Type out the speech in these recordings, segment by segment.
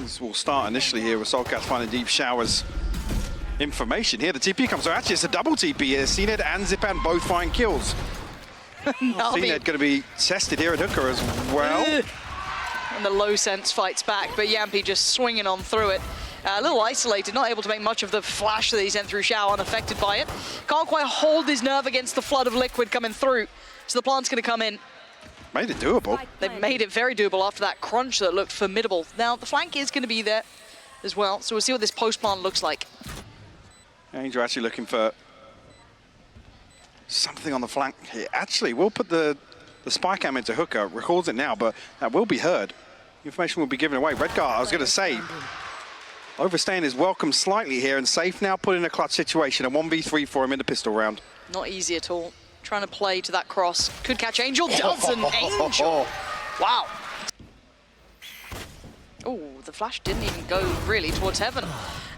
This will start initially here with Solcast finding deep showers. Information here, the TP comes. So actually it's a double TP here. CNED and Zipan both find kills. CNED going to be tested here at hooker as well. And the low sense fights back, but Yampi just swinging on through it. A little isolated, not able to make much of the flash that he sent through Shower, unaffected by it. Can't quite hold his nerve against the flood of liquid coming through. So the plant's going to come in. Made it doable. They've made it very doable after that crunch that looked formidable. Now, the flank is going to be there as well, so we'll see what this post-plant looks like. Angel actually looking for something on the flank here. Actually, we'll put the spy cam into hooker, records it now, but that will be heard. Information will be given away. Redguard, I was going to say, overstaying is welcome slightly here, and Safe now put in a clutch situation, a 1v3 for him in the pistol round. Not easy at all. Trying to play to that cross. Could catch Angel, doesn't. Angel! Wow. Oh, the flash didn't even go really towards heaven.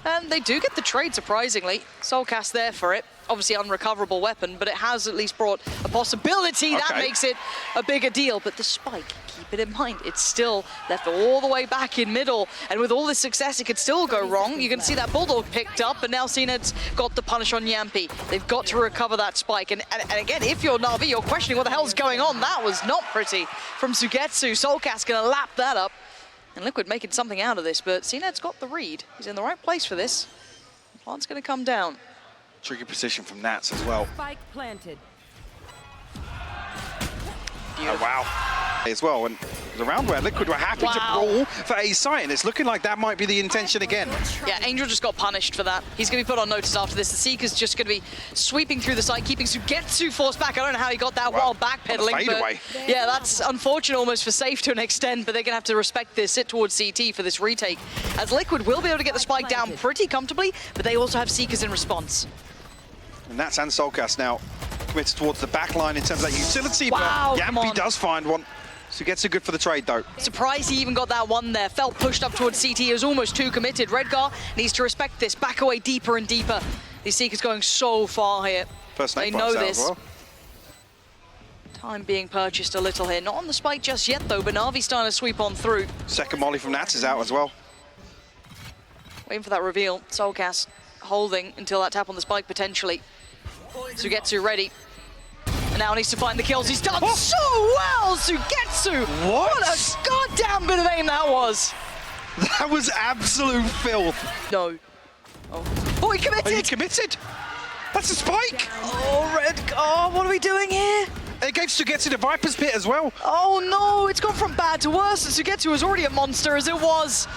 And they do get the trade, surprisingly. Soulcast there for it. Obviously unrecoverable weapon, but it has at least brought a possibility. That makes it a bigger deal. But the spike, keep it in mind, it's still left all the way back in middle. And with all this success, it could still go wrong. You can see that Bulldog picked up, and now CNED's got the punish on Yampi. They've got to recover that spike. And again, if you're Navi, you're questioning what the hell's going on. That was not pretty from Sugetsu. Soulcast gonna lap that up. And Liquid making something out of this, but CNED's got the read. He's in the right place for this. The plant's going to come down. Tricky position from Natus as well. Spike planted. Oh, wow. As well, and the round where Liquid were happy to brawl for a site, and it's looking like that might be the intention again. Yeah, Angel just got punished for that. He's going to be put on notice after this. The Seeker's just going to be sweeping through the site, keeping Sugetsu forced back. I don't know how he got that while backpedaling, but yeah, that's unfortunate almost for Safe to an extent, but they're going to have to respect this, sit towards CT for this retake, as Liquid will be able to get the spike down pretty comfortably, but they also have Seekers in response. And that's and Soulcast now committed towards the back line in terms of that utility, Wow, but Yampi does find one. Sugetsu good for the trade, though. Surprised he even got that one there. Felt pushed up towards CT. He was almost too committed. Redguard needs to respect this. Back away deeper and deeper. These Seekers going so far here. First they know this. Well. Time being purchased a little here. Not on the spike just yet, though, but Navi's starting to sweep on through. Second molly from Natus is out as well. Waiting for that reveal. Soulcast holding until that tap on the spike, potentially. Sugetsu ready. And now needs to find the kills. He's done so well, Sugetsu! What a goddamn bit of aim that was! That was absolute filth. No. Oh, he committed! Oh, he committed? That's a spike! Oh, Redguard, what are we doing here? It gave Sugetsu the Viper's Pit as well. Oh no, it's gone from bad to worse, and Sugetsu was already a monster as it was.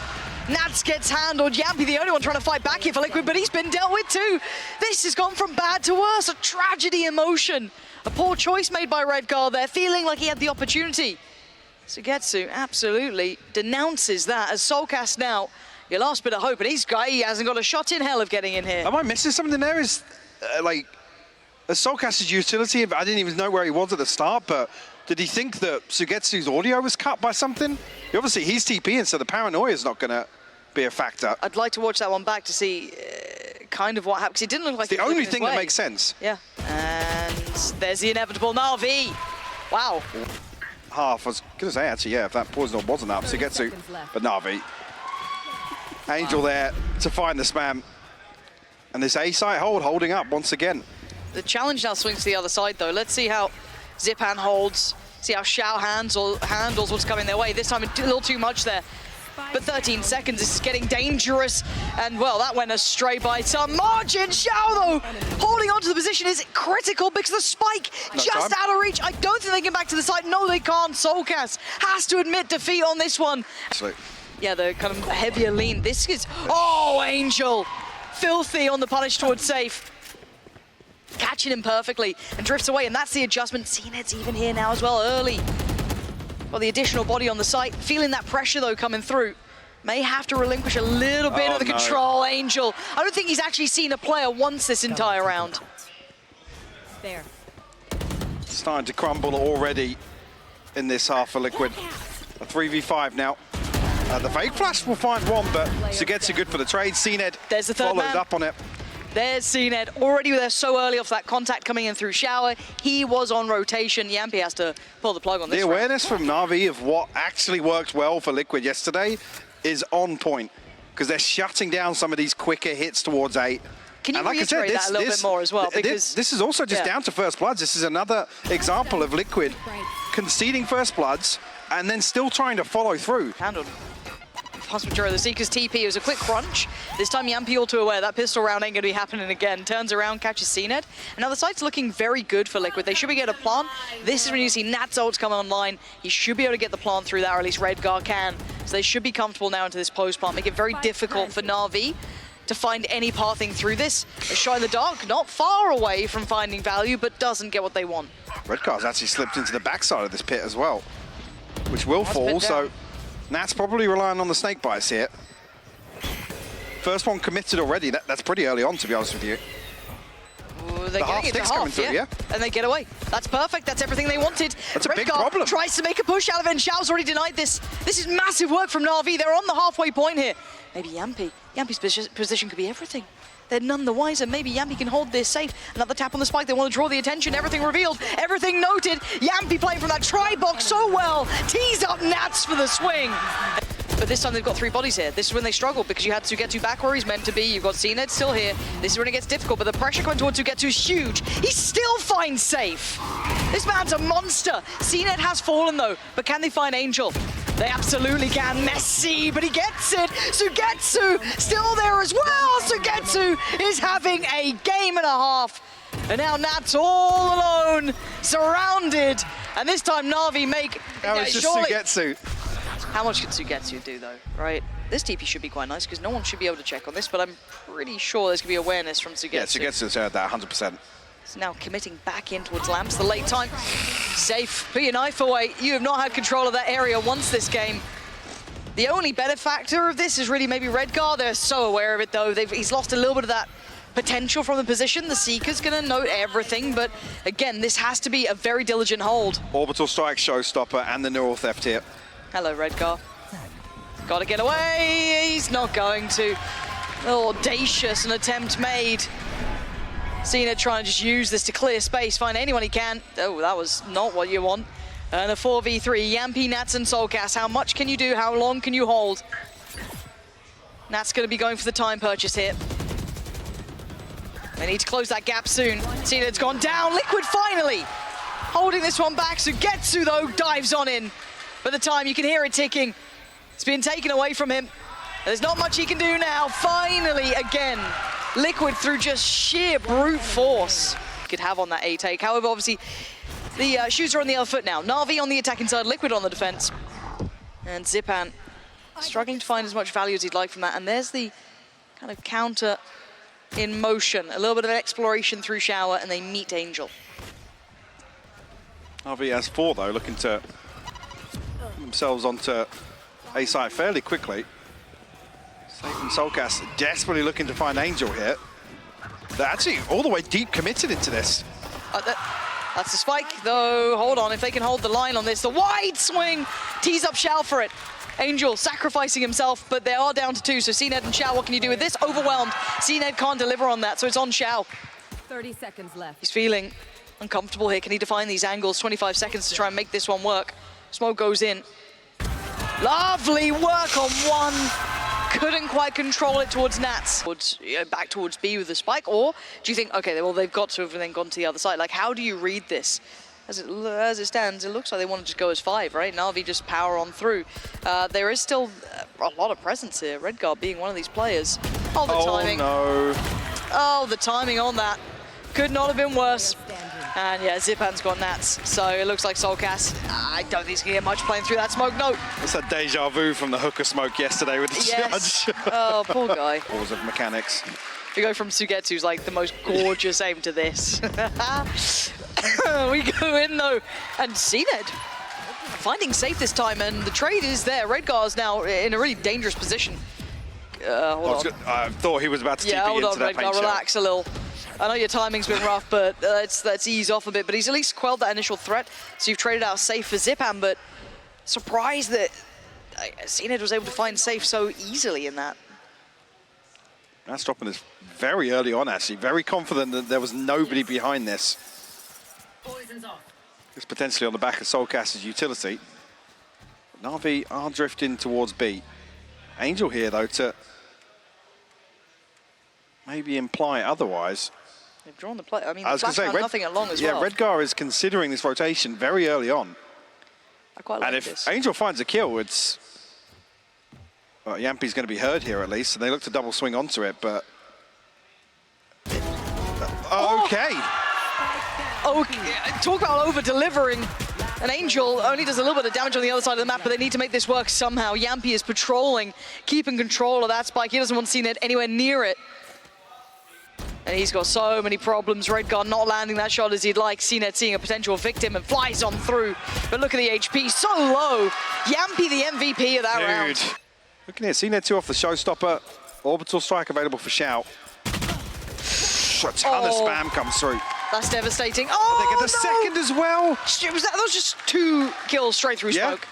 Nats gets handled. Yampi, the only one trying to fight back here for Liquid, but he's been dealt with too. This has gone from bad to worse, a tragedy in motion. A poor choice made by Redguard there, feeling like he had the opportunity. Sugetsu absolutely denounces that as Soulcast now, your last bit of hope, and he hasn't got a shot in hell of getting in here. Am I missing something there? Is like, as Soulcast's utility, I didn't even know where he was at the start, but did he think that Sugetsu's audio was cut by something? Obviously, he's TPing, so the paranoia is not going to be a factor. I'd like to watch that one back to see kind of what happened, because it didn't look like it's the only thing that makes sense. Yeah, and there's the inevitable Navi. Wow. Half, I was going to say, actually, yeah, if that poison wasn't up, Sugetsu, but Navi. Angel there to find the spam. And this A-site hold holding up once again. The challenge now swings to the other side, though. Let's see how Zipan holds, see how Shao handles what's coming their way. This time a little too much there. But 13 seconds, this is getting dangerous. And, well, that went astray by some margin. Shao, though, holding on to the position is critical because the spike just out of reach. I don't think they can get back to the side. No, they can't. Soulcast has to admit defeat on this one. Absolutely. Yeah, the kind of heavier lean. This is, oh, Angel. Filthy on the punish towards Safe. Catching him perfectly and drifts away, and that's the adjustment. CNED's even here now as well, early. Got the additional body on the site. Feeling that pressure, though, coming through. May have to relinquish a little bit of the control, Angel. I don't think he's actually seen a player once this entire round. There. Starting to crumble already in this half for Liquid. A 3v5 now. The fake flash will find one, but Sugetsu good for the trade. CNED There's the third follows man. up on it. There's CNED, already there so early off that contact coming in through Shower. He was on rotation. Yampi has to pull the plug on this. The awareness from Navi of what actually worked well for Liquid yesterday is on point because they're shutting down some of these quicker hits towards 8. Can you And like I reiterate said, that a little bit more as well? Because this is also just down to first bloods. This is another example of Liquid conceding first bloods and then still trying to follow through. handled. Vast majority of the Seekers TP. It was a quick crunch. This time Yampi all too aware that pistol round ain't going to be happening again. Turns around, catches CNED. And now the site's looking very good for Liquid. They should be able to plant. This is when you see Nat's ults come online. He should be able to get the plant through that, or at least Redgar can. So they should be comfortable now into this post plant. Make it very difficult for Navi to find any pathing through this. A shot in the dark, not far away from finding value, but doesn't get what they want. Redcar's actually slipped into the backside of this pit as well, which will fall. So Nat's probably relying on the snake bites here. First one committed already. That's pretty early on, to be honest with you. Ooh, they're getting it to coming half, through, yeah. And they get away. That's perfect. That's everything they wanted. That's a big problem. Tries to make a push out of it, and Xiao's already denied this. This is massive work from Navi. They're on the halfway point here. Maybe Yampi. Yampi's position could be everything. They're none the wiser. Maybe Yampi can hold this safe. Another tap on the spike. They want to draw the attention. Everything revealed. Everything noted. Yampi playing from that tri-box so well. Tees up Nats for the swing. But this time they've got 3 bodies here. This is when they struggle because you had Sugetu back where he's meant to be. You've got CNED still here. This is when it gets difficult, but the pressure coming towards Sugetu is huge. He still finds safe. This man's a monster. CNED has fallen though, but can they find Angel? They absolutely can. Messy, but he gets it. Sugetsu still there as well. Sugetsu is having a game and a half. And now Nat's all alone, surrounded. And this time Navi make... That was just Sugetsu. How much can Sugetsu do though, right? This TP should be quite nice because no one should be able to check on this, but I'm pretty sure there's going to be awareness from Sugetsu. Yeah, Sugetsu's heard that 100%. It's now committing back in towards Lamps, the late time. Safe, put your knife away. You have not had control of that area once this game. The only benefactor of this is really maybe Redgar. They're so aware of it though. He's lost a little bit of that potential from the position. The Seeker's going to note everything, but again, this has to be a very diligent hold. Orbital Strike, Showstopper, and the Neural Theft here. Hello, Redgar. Got to get away. He's not going to. Oh, audacious, an attempt made. Cena trying to just use this to clear space, find anyone he can. Oh, that was not what you want. And a 4v3, Yampi, Nats, and Soulcast. How much can you do? How long can you hold? Nat's going to be going for the time purchase here. They need to close that gap soon. Cena's gone down. Liquid finally holding this one back. Sugetsu, though, dives on in. By the time you can hear it ticking, it's been taken away from him. There's not much he can do now. Finally, again, Liquid through just sheer brute force could have on that A take. However, obviously, the shoes are on the other foot now. Navi on the attacking side, Liquid on the defense. And Zipan struggling to find as much value as he'd like from that. And there's the kind of counter in motion. A little bit of exploration through Shower, and they meet Angel. Navi has 4, though, looking to themselves onto A site fairly quickly. Safe and Soulcast desperately looking to find Angel here. They're actually all the way deep committed into this. That's the spike, though. Hold on, if they can hold the line on this. The wide swing tees up Shao for it. Angel sacrificing himself, but they are down to 2. So CNED and Shao, what can you do with this? Overwhelmed. CNED can't deliver on that, so it's on Shao. 30 seconds left. He's feeling uncomfortable here. Can he define these angles? 25 seconds to try and make this one work. Smoke goes in. Lovely work on one. Couldn't quite control it towards Nats. Back towards B with the spike, or do you think, okay, well, they've got to have then gone to the other side? Like, how do you read this? As it stands, it looks like they want to just go as 5, right? Navi just power on through. There is still a lot of presence here. Redgar being one of these players. Oh, the timing. Oh, no. Oh, the timing on that. Could not have been worse. And yeah, Zipan's got Nats, so it looks like Soulcast. I don't think he's gonna get much playing through that smoke. No. It's a deja vu from the hooker smoke yesterday with the judge. Oh, poor guy. Balls of mechanics. We go from Sugetsu's like the most gorgeous aim to this. We go in though, and CNED finding safe this time, and the trade is there. Redgar's now in a really dangerous position. I thought he was about to TP into that paint shell. Relax a little. I know your timing's been rough, but let's ease off a bit. But he's at least quelled that initial threat. So you've traded out safe for Zipan, but surprised that CNED was able to find safe so easily in that. That's dropping this very early on, actually. Very confident that there was nobody behind this. It's potentially on the back of Soulcast's utility. Navi are drifting towards B. Angel here, though, to maybe imply otherwise. They've drawn the play. I mean, I was the going to flash say, found nothing along as well. Yeah, Redgar is considering this rotation very early on. I quite like And if this. Angel finds a kill, it's... Well, Yampi's going to be heard here at least, and they look to double swing onto it, but... Okay. Okay, talk about over-delivering. An Angel only does a little bit of damage on the other side of the map, but they need to make this work somehow. Yampi is patrolling, keeping control of that spike. He doesn't want CNED anywhere near it. And he's got so many problems. Redgar not landing that shot as he'd like. CNED seeing a potential victim and flies on through. But look at the HP, so low. Yampi the MVP of that round. Looking here, CNED 2 off the showstopper. Orbital strike available for Shout. A ton of spam comes through. That's devastating. Oh, They get the second as well. That was just 2 kills straight through smoke.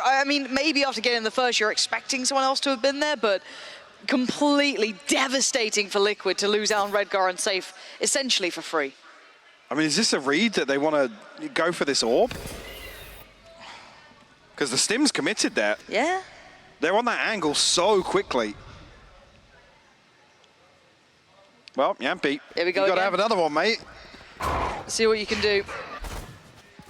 I mean, maybe after getting the first, you're expecting someone else to have been there, but completely devastating for Liquid to lose out on Redgar and Safe, essentially for free. I mean, is this a read that they want to go for this orb? Because the Stim's committed there. Yeah. They're on that angle so quickly. Well, Yampi, Here we go you got to again. have another one, mate. See what you can do.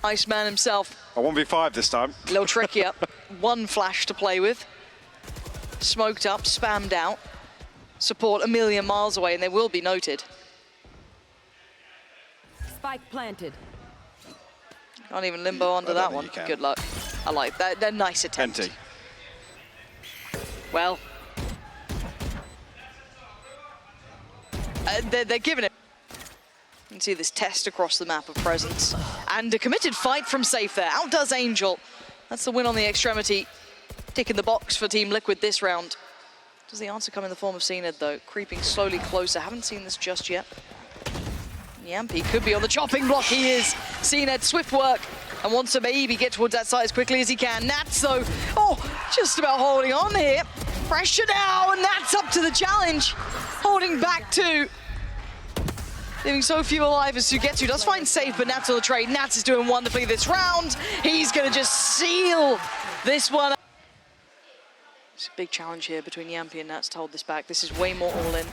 Iceman himself. A 1v5 this time. A little trickier. 1 flash to play with. Smoked up, spammed out. Support a million miles away, and they will be noted. Spike planted. Can't even limbo under that one. Good luck. I like that. They're nice attempts. Empty. Well, they're giving it. You can see this test across the map of presence. And a committed fight from Safe there. Outdoes Angel. That's the win on the extremity. Tick in the box for Team Liquid this round. Does the answer come in the form of CNED though? Creeping slowly closer. Haven't seen this just yet. Yampi could be on the chopping block. He is. CNED, swift work. And wants to maybe get towards that side as quickly as he can. Nats though, just about holding on here. Pressure now, and Nats up to the challenge. Holding back 2. Leaving so few alive as Sugetsu does find Safe, but Nats on the trade. Nats is doing wonderfully this round. He's gonna just seal this one. It's a big challenge here between Yampi and Nats to hold this back. This is way more all in.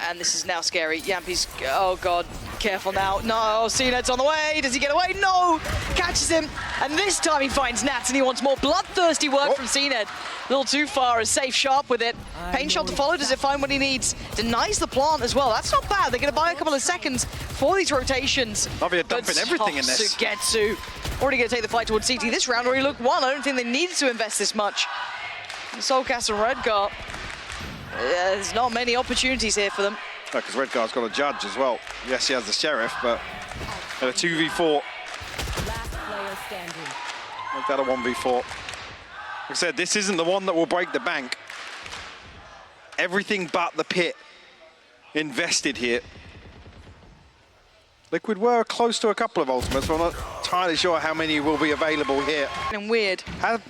And this is now scary. Yampi's, oh God, careful now. No, CNED's on the way. Does he get away? No, catches him. And this time he finds Nats and he wants more bloodthirsty work from CNED. A little too far, is Safe sharp with it. Pain shot to follow, does it find what he needs? Denies the plant as well. That's not bad. They're gonna buy a couple of seconds for these rotations. Navi are dumping everything in this. Sugetsu already gonna take the fight towards CT this round, where he looked 1. I don't think they needed to invest this much. Soulcast and Redgar. There's not many opportunities here for them. Because Redgar's got a judge as well. Yes, he has the Sheriff, but at a 2v4. Last player standing. Make that a 1v4. Like I said, this isn't the one that will break the bank. Everything but the pit invested here. Liquid were close to a couple of ultimates, but I'm not entirely sure how many will be available here. And weird.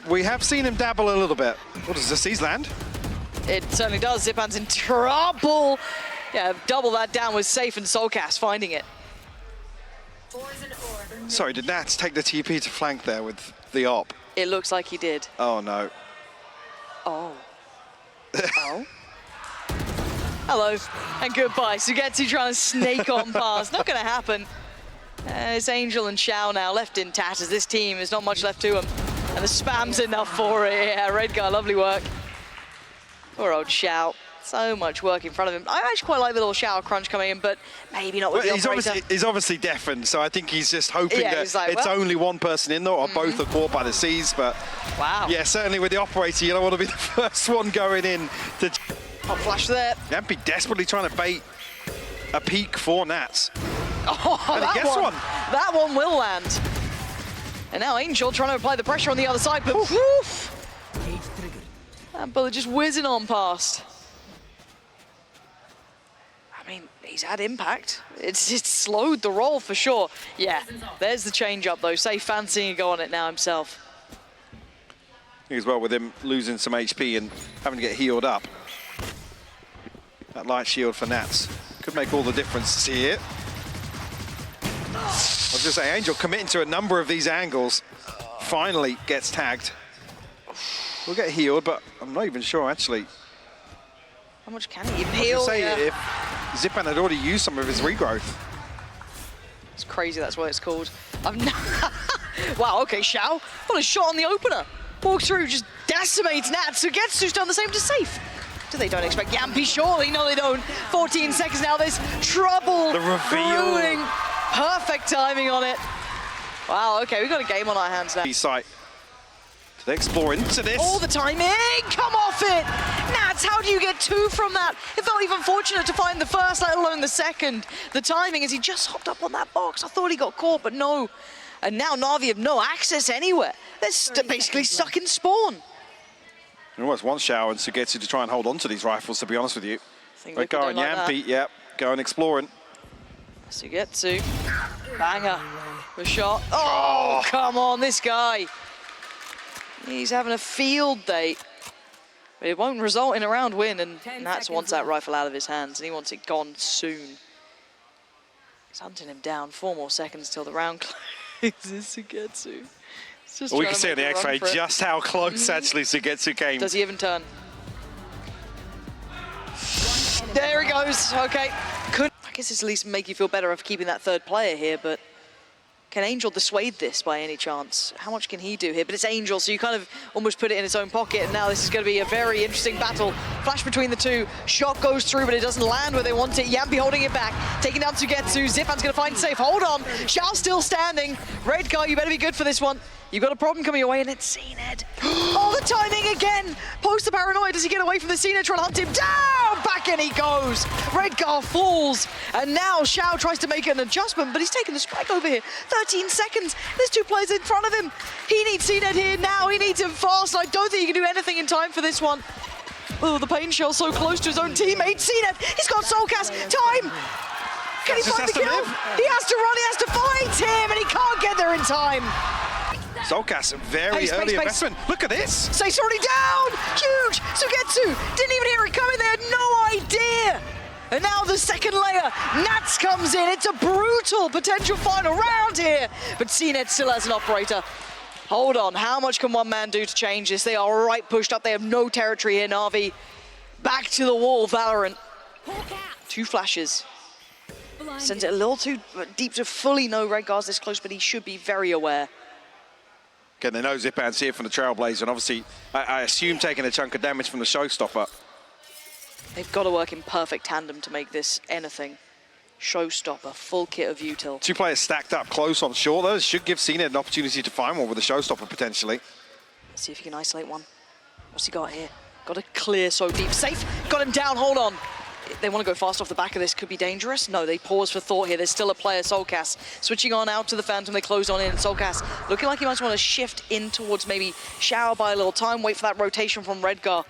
We have seen him dabble a little bit. What does the Seas land? It certainly does. Zipan's in trouble. Yeah, double that down with Safe and Soulcast finding it. Sorry, did Nats take the TP to flank there with the op? It looks like he did. Oh no. Oh. Oh. Hello and goodbye. Sugetsu trying to snake on past. Not gonna happen. It's Angel and Xiao now left in tatters. This team, there's not much left to them. And the spam's enough for it. Yeah, Redgar, lovely work. Poor old Xiao. So much work in front of him. I actually quite like the little Xiao crunch coming in, but maybe not with the operator. He's obviously deafened, so I think he's just hoping that like, it's only one person in there, or both are caught by the Seas. But wow. Yeah, certainly with the operator, you don't want to be the first one going in to... Hot flash there. Yampi desperately trying to bait a peek for Nats. Oh, and that he gets one. That one will land. And now Angel trying to apply the pressure on the other side, but woof! That bullet just whizzing on past. I mean, he's had impact. It's slowed the roll for sure. Yeah, there's the change up though. Safe fancying a go on it now himself. I think as well with him losing some HP and having to get healed up. That light shield for Nats could make all the difference here. I was just saying, Angel committing to a number of these angles, finally gets tagged. We'll get healed, but I'm not even sure, actually. How much can he even I was heal? gonna say, Yeah. if Zipan had already used some of his regrowth. It's crazy, that's what it's called. Wow, okay, Xiao. What a shot on the opener. Walks through, just decimates Nats. Sugetsu's done the same to Safe. They don't expect Yampi, surely. No, they don't. 14 seconds now, there's trouble. The reveal. Brewing. Perfect timing on it. Wow, okay, we've got a game on our hands now. Site. Do they explore into this? All the timing, come off it! Nats, how do you get 2 from that? It felt even fortunate to find the first, let alone the second. The timing is he just hopped up on that box. I thought he got caught, but no. And now Navi have no access anywhere. They're basically stuck in spawn. There almost wants Xiao and Sugetsu to try and hold on to these rifles, to be honest with you. Go and Yampi, yep, go and exploring. Sugetsu, banger, the shot. Oh, come on, this guy. He's having a field day. But it won't result in a round win, and Nats wants that rifle out of his hands, and he wants it gone soon. He's hunting him down. 4 more seconds till the round closes. Sugetsu. Well, we can see on the X-ray just how close actually Sugetsu came. Does he even turn? There he goes. Okay. I guess it's at least make you feel better of keeping that third player here, but can Angel dissuade this by any chance? How much can he do here? But it's Angel, so you kind of almost put it in its own pocket, and now this is going to be a very interesting battle. Flash between the two. Shot goes through, but it doesn't land where they want it. Yampi holding it back. Taking down Sugetsu. Zipan's going to find Safe. Hold on. Xiao still standing. Redcar, you better be good for this one. You've got a problem coming your way, and it's CNED. Oh, the timing again! Post the paranoia, does he get away from the CNED, trying to hunt him down? Back in he goes! Redgar falls, and now Xiao tries to make an adjustment, but he's taking the spike over here. 13 seconds, there's 2 players in front of him. He needs CNED here now, he needs him fast, and I don't think he can do anything in time for this one. Oh, the pain shell so close to his own teammate. CNED, he's got Soulcast, time! Can he find the kill? He has to run, he has to fight him, and he can't get there in time. Soulcast, very early investment. Look at this. Saif's already down. Huge. Sugetsu didn't even hear it coming. They had no idea. And now the second layer. Nats comes in. It's a brutal potential final round here. But CNED still has an operator. Hold on. How much can one man do to change this? They are right pushed up. They have no territory here, Navi. Back to the wall, Valorant. 2 flashes. Sends it a little too deep to fully know Redgar's this close, but he should be very aware. Again, they know Zipan's here from the Trailblazer, and obviously, I assume taking a chunk of damage from the Showstopper. They've got to work in perfect tandem to make this anything. Showstopper, full kit of util. 2 players stacked up close on short. Those should give CNED an opportunity to find one with the Showstopper, potentially. Let's see if he can isolate one. What's he got here? Got to clear so deep. Safe, got him down, hold on. They want to go fast off the back of this, could be dangerous. No, they pause for thought here. There's still a player, Soulcast. Switching on out to the Phantom, they close on in. Soulcast looking like he might want to shift in towards maybe Xiao by a little time, wait for that rotation from Redgar.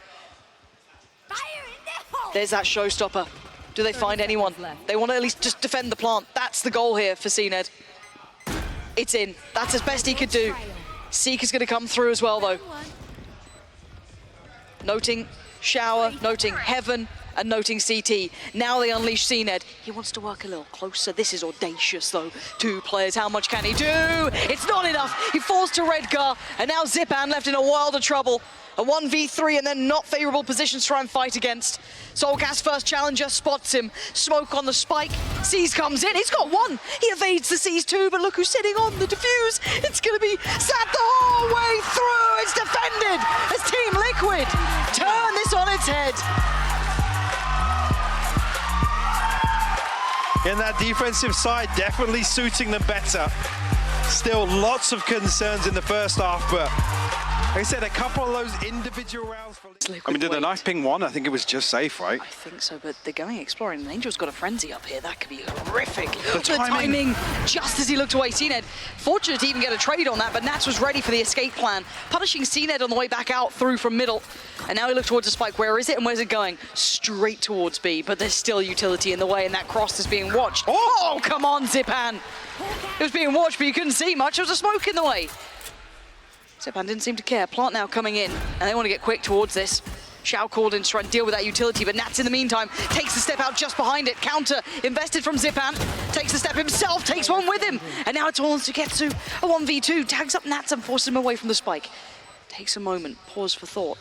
There's that Showstopper. Do they find anyone? They want to at least just defend the plant. That's the goal here for CNED. It's in. That's as best he could do. Seeker's going to come through as well, though. Noting Shower, noting Heaven, and noting CT. Now they unleash CNED. He wants to work a little closer. This is audacious, though. 2 players, how much can he do? It's not enough. He falls to Redgar, and now Zipan left in a world of trouble. A 1v3 and then not favorable positions to try and fight against. Soulcast first challenger spots him. Smoke on the spike. Seize comes in. He's got 1. He evades the Seize 2, but look who's sitting on the defuse. It's going to be sat the whole way through. It's defended as Team Liquid turn this on its head. In that defensive side, definitely suiting them better. Still lots of concerns in the first half, but like I said, a couple of those individual rounds. I mean, did the knife ping 1? I think it was just Safe, right? I think so, but they're going exploring. And Angel's got a frenzy up here. That could be horrific. The timing, just as he looked away. CNED, fortunate to even get a trade on that, but Nats was ready for the escape plan, punishing CNED on the way back out through from middle. And now he looks towards the spike. Where is it and where's it going? Straight towards B, but there's still utility in the way, and that cross is being watched. Oh, come on, Zipan. It was being watched, but you couldn't see much. There was a smoke in the way. Zipan didn't seem to care. Plant now coming in, and they want to get quick towards this. Xiao called in to try and deal with that utility, but Nats in the meantime takes the step out just behind it. Counter invested from Zipan, takes the step himself, takes one with him, and now it's all on Sugetsu. A 1v2, tags up Nats and forces him away from the spike. takes a moment, pause for thought.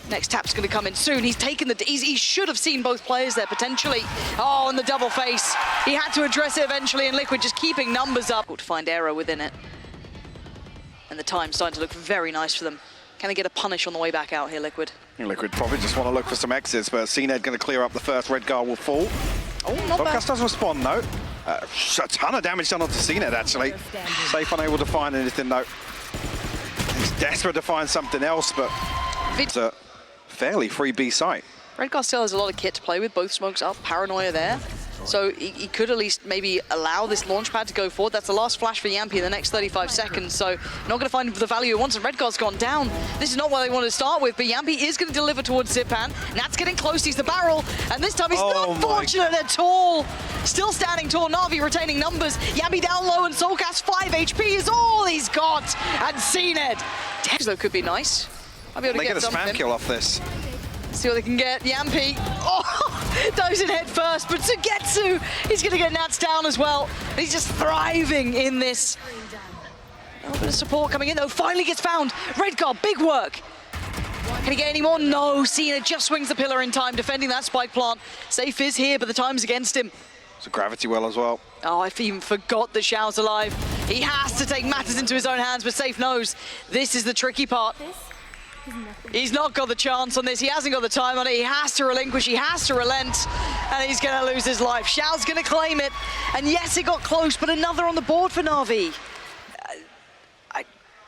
Next tap's going to come in soon. He's taken the... He should have seen both players there, potentially. Oh, and the double face. He had to address it eventually, and Liquid just keeping numbers up. To find error within it. And the time's starting to look very nice for them. Can they get a punish on the way back out here, Liquid? Liquid probably just want to look for some exits, but CNED going to clear up the first. Redgar will fall. Oh, not bad. Soulcast does respond, though. A ton of damage done onto CNED, actually. Safe unable to find anything, though. He's desperate to find something else, but it's a fairly free B site. Redgar still has a lot of kit to play with, both smokes up, paranoia there. So he could at least maybe allow this launch pad to go forward. That's the last flash for Yampy in the next 35 seconds, so not going to find the value he wants, and Redgar's gone down. This is not what they wanted to start with, but Yampy is going to deliver towards Zipan. Nat's getting close, he's the barrel, and this time he's not fortunate at all. Still standing tall, Navi retaining numbers. Yampy down low, and Soulcast 5 HP is all he's got, and CNED. Though could be nice. I'll be able to get a spam kill off this. See what they can get. Yampy, dives in head first, but Sugetsu, he's going to get Nats down as well. He's just thriving in this. A little bit of support coming in, though. Finally gets found. Redgar, big work. Can he get any more? No. Cena just swings the pillar in time, defending that spike plant. Safe is here, but the time's against him. It's a gravity well as well. Oh, I even forgot that Xiao's alive. He has to take matters into his own hands, but Safe knows this is the tricky part. He's not got the chance on this. He hasn't got the time on it. He has to relinquish. He has to relent. And he's going to lose his life. Xiao's going to claim it. And yes, it got close, but another on the board for Navi.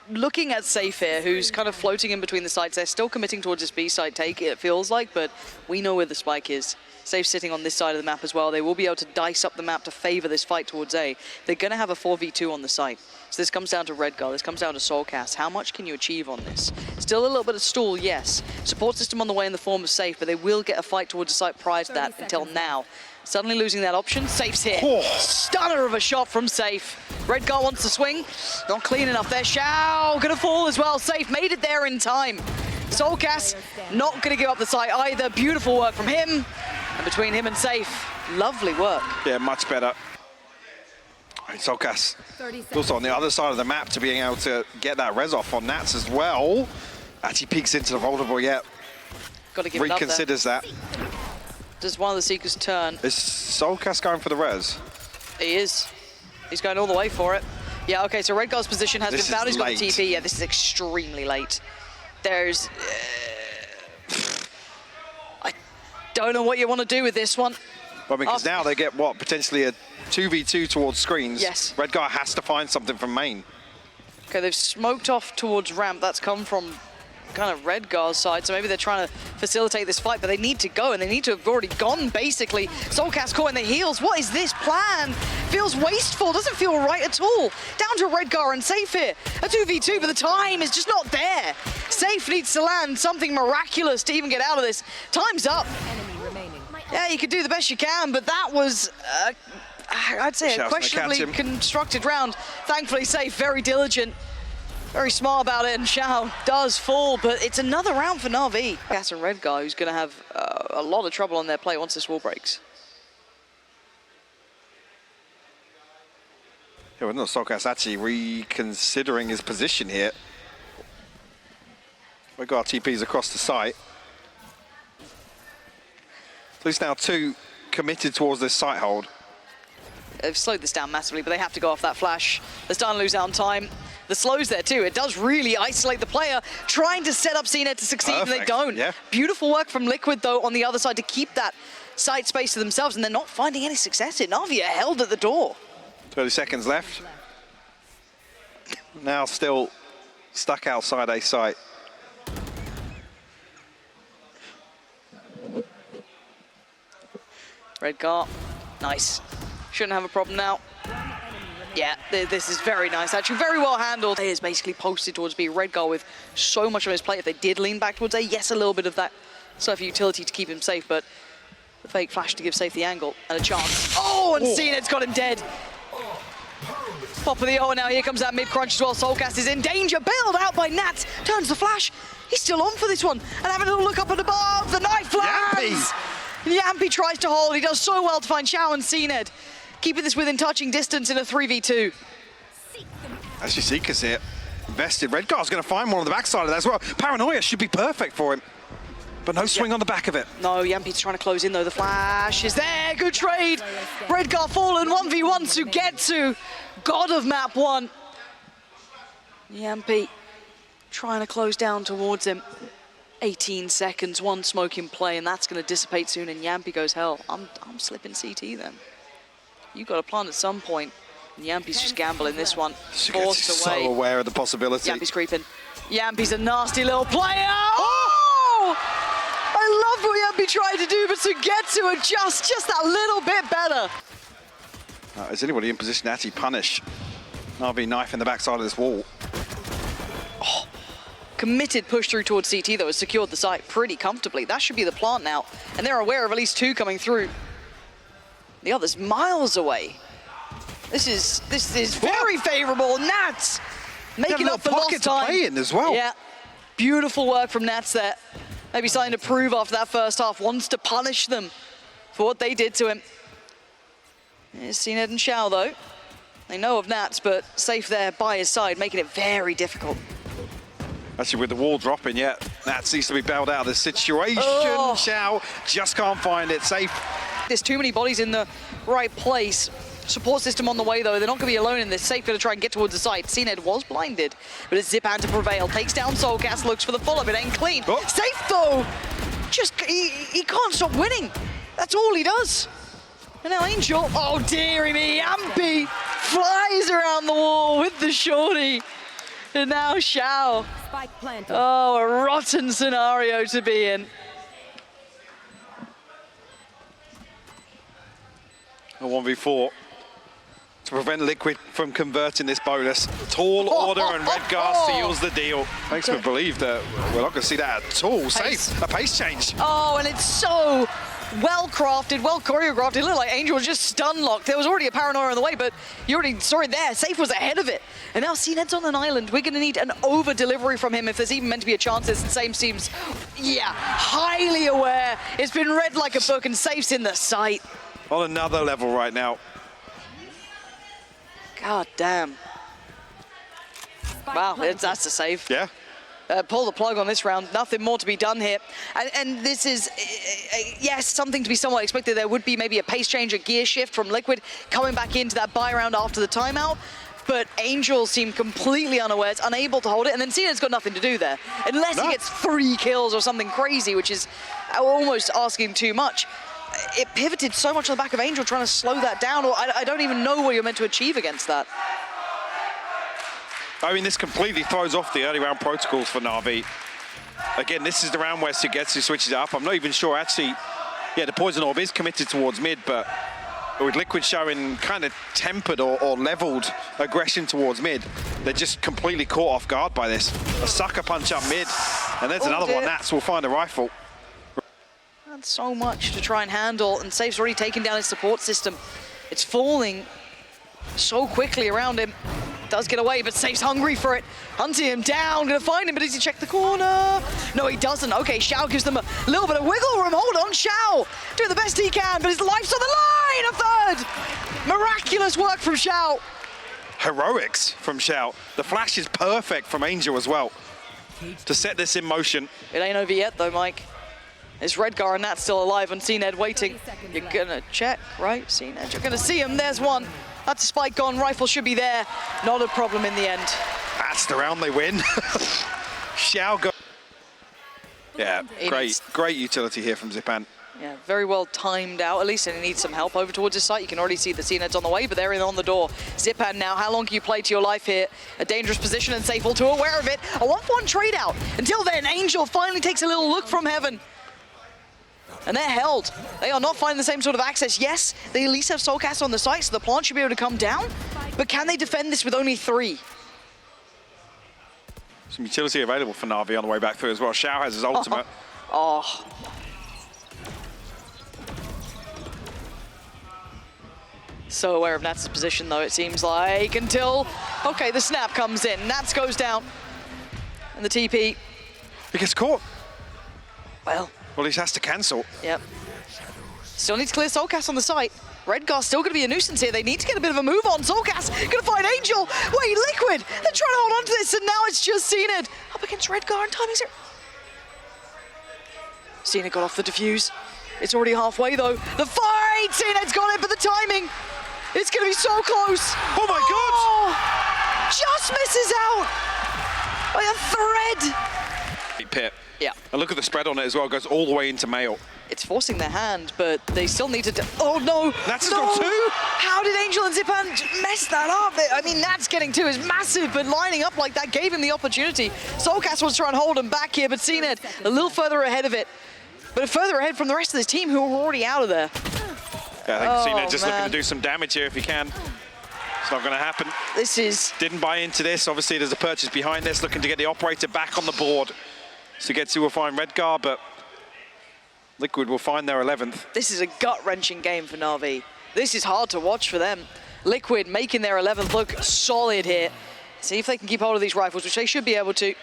Looking at Safe here, who's kind of floating in between the sites. They're still committing towards this B side take, it feels like, but we know where the spike is. Safe sitting on this side of the map as well. They will be able to dice up the map to favor this fight towards A. They're going to have a 4v2 on the site. So this comes down to Redgar, this comes down to Soulcast. How much can you achieve on this? Still a little bit of stall, yes. Support system on the way in the form of Safe, but they will get a fight towards the site prior to that until now. Suddenly losing that option, Safe's here. Stunner of a shot from Safe. Redgar wants to swing, not clean enough there. Xiao gonna fall as well. Safe made it there in time. Soulcast not gonna give up the site either. Beautiful work from him. And between him and Safe, lovely work. Yeah, much better. Soulcast also on the other side of the map to being able to get that res off on Nats as well. Actually peeks into the vulnerable yet. Got to give it up there. Reconsiders that. Does one of the Seekers turn? Is Soulcast going for the res? He is. He's going all the way for it. Yeah, okay, so Redgar's position has been found. He's got the TP. Yeah, this is extremely late. There's... I don't know what you want to do with this one. Well, because now they get, what, potentially a 2v2 towards screens. Yes. Redgar has to find something from main. Okay, they've smoked off towards ramp. That's come from kind of Redgar's side, so maybe they're trying to facilitate this fight, but they need to go, and they need to have already gone, basically. Soulcast caught in the heels. What is this plan? Feels wasteful, doesn't feel right at all. Down to Redgar and Safe here. A 2v2, but the time is just not there. Safe needs to land something miraculous to even get out of this. Time's up. Yeah, you could do the best you can, but that was, I'd say, a questionably constructed round. Thankfully, Safe, very diligent. Very smart about it, and Xiao does fall, but it's another round for Navi. Gas and Redgar, who's going to have a lot of trouble on their plate once this wall breaks. Yeah, well, no, Soulcast actually reconsidering his position here. Redgar TPs across the site. So he's now 2 committed towards this site hold. They've slowed this down massively, but they have to go off that flash. They're starting to lose out on time. The slow's there too. It does really isolate the player, trying to set up CNED to succeed, and they don't. Yeah. Beautiful work from Liquid, though, on the other side to keep that site space to themselves, and they're not finding any success in. Navi are held at the door. 30 seconds left. Now still stuck outside a site. Redgar, nice. Shouldn't have a problem now. Yeah, this is very nice, actually. Very well handled. He is basically posted towards B. Redgar with so much on his plate. If they did lean back towards A, yes, a little bit of that stuff utility to keep him safe, but the fake flash to give Safe the angle and a chance. Oh, and CNED's got him dead. Pop of the O, now here comes that mid-crunch as well. Soulcast is in danger, bailed out by Nats. Turns the flash. He's still on for this one. And having a little look up and above, the knife lands. Yampy tries to hold. He does so well to find Xiao and CNED, keeping this within touching distance in a 3v2. Actually, Seekers here. invested. Redgar's going to find one on the backside of that as well. Paranoia should be perfect for him. But no swing on the back of it. No, Yampi's trying to close in though. The flash is there. Good trade. Redgar fallen 1v1 to get to God of map 1. Yampi trying to close down towards him. 18 seconds, one smoke in play, and that's going to dissipate soon. And Yampi goes, hell, I'm slipping CT then. You got to plant at some point. And Yampi's just gambling this one. Forced away. So aware of the possibility. Yampi's creeping. Yampi's a nasty little player. Oh! I love what Yampi tried to do, but to get to it just that little bit better. Is anybody in position to actually punish Navi knife in the backside of this wall? Oh, committed push through towards CT though has secured the site pretty comfortably. That should be the plant now, and they're aware of at least 2 coming through. The other's miles away. This is very favourable. Nats making up for lost time. Play in as well. Yeah, beautiful work from Nats there. Maybe something to prove after that first half. Wants to punish them for what they did to him. Here's CNED and Xiao though. They know of Nats, but safe there by his side, making it very difficult. Actually, with the wall dropping, yeah, Nats needs to be bailed out of this situation. Oh. Xiao just can't find it. Safe. There's too many bodies in the right place. Support system on the way though. They're not going to be alone in this. Safe going to try and get towards the site. CNED was blinded, but it's Zipan to prevail. Takes down Soulcast, looks for the follow-up. It ain't clean. Oh. Safe though. Just he can't stop winning. That's all he does. And now Angel. Oh dearie me, Yampi flies around the wall with the shorty. And now Xiao. Spike planted. Oh, a rotten scenario to be in. A 1v4 to prevent Liquid from converting this bonus. Tall order and Redgar seals the deal. Makes me believe that we're not going to see that at all. Safe, a pace change. Oh, and it's so well crafted, well choreographed. It looked like Angel was just stun locked. There was already a paranoia on the way, but you already saw it there. Safe was ahead of it. And now CNED's on an island. We're going to need an over delivery from him if there's even meant to be a chance. This same seems, yeah, highly aware. It's been read like a book, and Safe's in the sight. On another level right now. God damn. Wow, that's a save. Yeah. Pull the plug on this round. Nothing more to be done here. And this is, yes, something to be somewhat expected. There would be maybe a pace change, a gear shift from Liquid coming back into that buy round after the timeout. But Angel seemed completely unawares, unable to hold it. And then CNED's got nothing to do there. Unless he gets 3 kills or something crazy, which is almost asking too much. It pivoted so much on the back of Angel trying to slow that down, or I don't even know what you're meant to achieve against that. I mean, this completely throws off the early round protocols for Navi. Again, this is the round where Sugetsu switches it up. I'm not even sure, actually, yeah, the Poison Orb is committed towards mid, but with Liquid showing kind of tempered or leveled aggression towards mid, they're just completely caught off guard by this. A sucker punch up mid, and there's another one. Nats will find a rifle. That's so much to try and handle, and Safe's already taken down his support system. It's falling so quickly around him. Does get away, but Safe's hungry for it. Hunting him down, gonna find him, but does he check the corner? No, he doesn't. Okay, Xiao gives them a little bit of wiggle room. Hold on, Xiao doing the best he can, but his life's on the line. A third. Miraculous work from Xiao. Heroics from Xiao. The flash is perfect from Angel as well to set this in motion. It ain't over yet though, Mike. It's Redgar and Nat's still alive, and CNED waiting. You're gonna check, right? CNED, you're gonna see him. There's one. That's a spike gone. Rifle should be there. Not a problem in the end. That's the round they win. Xiao go. Yeah, great utility here from Zipan. Yeah, very well timed out, at least, and he needs some help over towards his site. You can already see the CNED's on the way, but they're in on the door. Zipan now, how long can you play to your life here? A dangerous position, and Safe all too aware of it. A 1-for-1 trade out. Until then, Angel finally takes a little look from heaven. And they're held. They are not finding the same sort of access. Yes, they at least have Soulcast on the site, so the plant should be able to come down. But can they defend this with only 3? Some utility available for Navi on the way back through as well. Xiao has his ultimate. Oh. So aware of Nats' position, though, it seems like, until, okay, the snap comes in. Nats goes down. And the TP. He gets caught. Well, he has to cancel. Yep. Still needs to clear Soulcast on the site. Redgar's still going to be a nuisance here. They need to get a bit of a move on. Zolgas going to find Angel. Wait, Liquid. They're trying to hold on to this, and now it's just Zened up against Redgar, and timing's here. Zened got off the defuse. It's already halfway, though. The fight! Zened's got it, but the timing, it's going to be so close. Oh, my God! Just misses out by a thread. Pit. Yeah. And look at the spread on it as well. It goes all the way into Mail. It's forcing their hand, but they still need to... Oh, no! Natus no. got two? How did Angel and Zipan mess that up? I mean, Nats getting two is massive, but lining up like that gave him the opportunity. Soulcast was trying to hold him back here, but Zened a little further ahead of it. But further ahead from the rest of this team who are already out of there. Yeah, I think Zened just looking to do some damage here if he can. It's not going to happen. This is... Didn't buy into this. Obviously, there's a purchase behind this, looking to get the operator back on the board. Sugetsu will find Redgar, but Liquid will find their 11th. This is a gut-wrenching game for Navi. This is hard to watch for them. Liquid making their 11th look solid here. See if they can keep hold of these rifles, which they should be able to.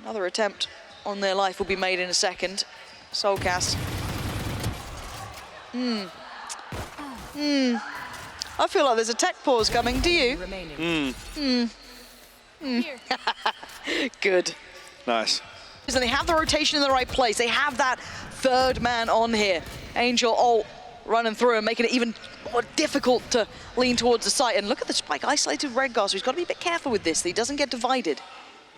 Another attempt on their life will be made in a second. Soulcast. I feel like there's a tech pause coming. Do you? Good. Nice. And they have the rotation in the right place. They have that third man on here. Angel ult running through and making it even more difficult to lean towards the site. And look at the spike, isolated Redgar, so he's got to be a bit careful with this, that he doesn't get divided.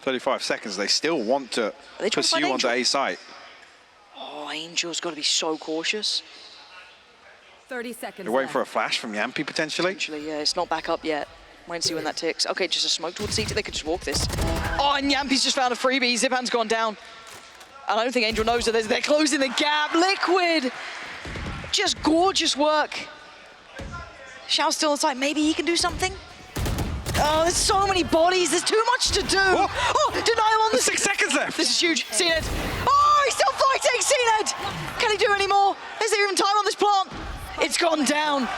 35 seconds, they still want to pursue onto A site. Oh, Angel's got to be so cautious. 30 seconds They're waiting for a flash from Yampy, potentially. Actually, yeah, it's not back up yet. Wait and see when that ticks. Okay, just a smoke towards CT. They could just walk this. Oh, and Yampy's just found a freebie. Zipan's gone down. And I don't think Angel knows that they're closing the gap. Liquid! Just gorgeous work. Xiao's still inside. Maybe he can do something? Oh, there's so many bodies. There's too much to do. Whoa. Oh, denial on the... 6 seconds left. This is huge. Zened. Oh, he's still fighting. Zened! Can he do any more? Is there even time on this plant? It's gone down.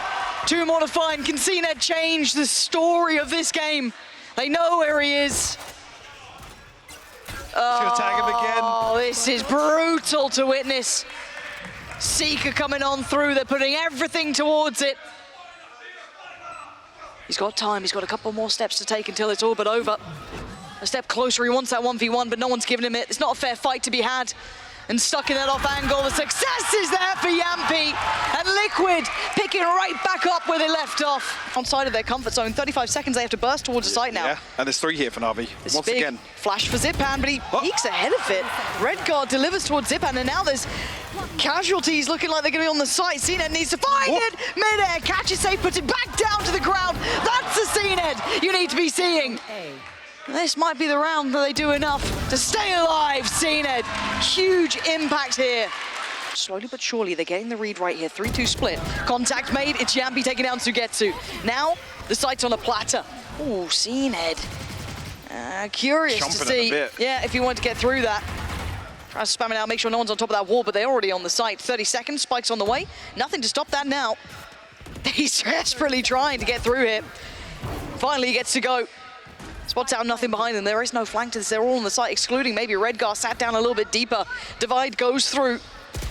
2 more to find. Can Zened change the story of this game? They know where he is. Gonna tag him again. Oh, this is brutal to witness. Seeker coming on through. They're putting everything towards it. He's got time. He's got a couple more steps to take until it's all but over. A step closer. He wants that 1v1, but no one's giving him it. It's not a fair fight to be had. And stuck in that off angle. The success is there for Yampy. And Liquid picking right back up where they left off. Outside of their comfort zone, 35 seconds, they have to burst towards the site now. Yeah, and there's 3 here for Navi. This Once big again. flash for Zipan, but he peeks ahead of it. Redgar delivers towards Zipan, and now there's casualties looking like they're going to be on the site. Zened needs to find it. Mid-air, catches safe, puts it back down to the ground. That's the Zened you need to be seeing. This might be the round that they do enough to stay alive, Zened. Huge impact here. Slowly but surely, they're getting the read right here. 3-2 split. Contact made. It's Yampy taking down Sugetsu. Now, the site's on a platter. Oh, Zened. Curious to see. Yeah, if you want to get through that. Try to spam it out, make sure no one's on top of that wall, but they're already on the site. 30 seconds, Spike's on the way. Nothing to stop that now. He's desperately trying to get through here. Finally, he gets to go. Spots out nothing behind them. There is no flank to this. They're all on the site, excluding maybe Redgar. Sat down a little bit deeper. Divide goes through.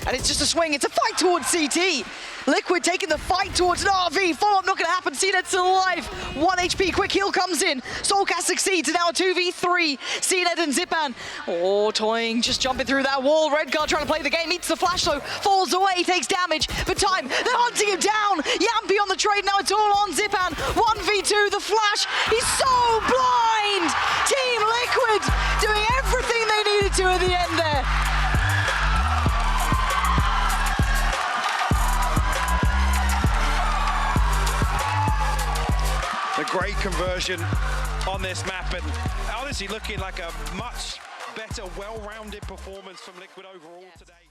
And it's just a swing. It's a fight towards CT. Liquid taking the fight towards an RV. Follow-up not going to happen. Zened still alive. 1 HP. Quick heal comes in. Soulcast succeeds. Now a 2v3. Zened and Zipan. Oh, toying. Just jumping through that wall. Redgar trying to play the game. Eats the flash, though. Falls away. Takes damage. But time. They're hunting him down. Yampy on the trade. Now it's all on Zipan. 1v2. The flash. He's so blind. Team Liquid doing everything they needed to at the end there. A great conversion on this map, and honestly looking like a much better, well-rounded performance from Liquid overall today.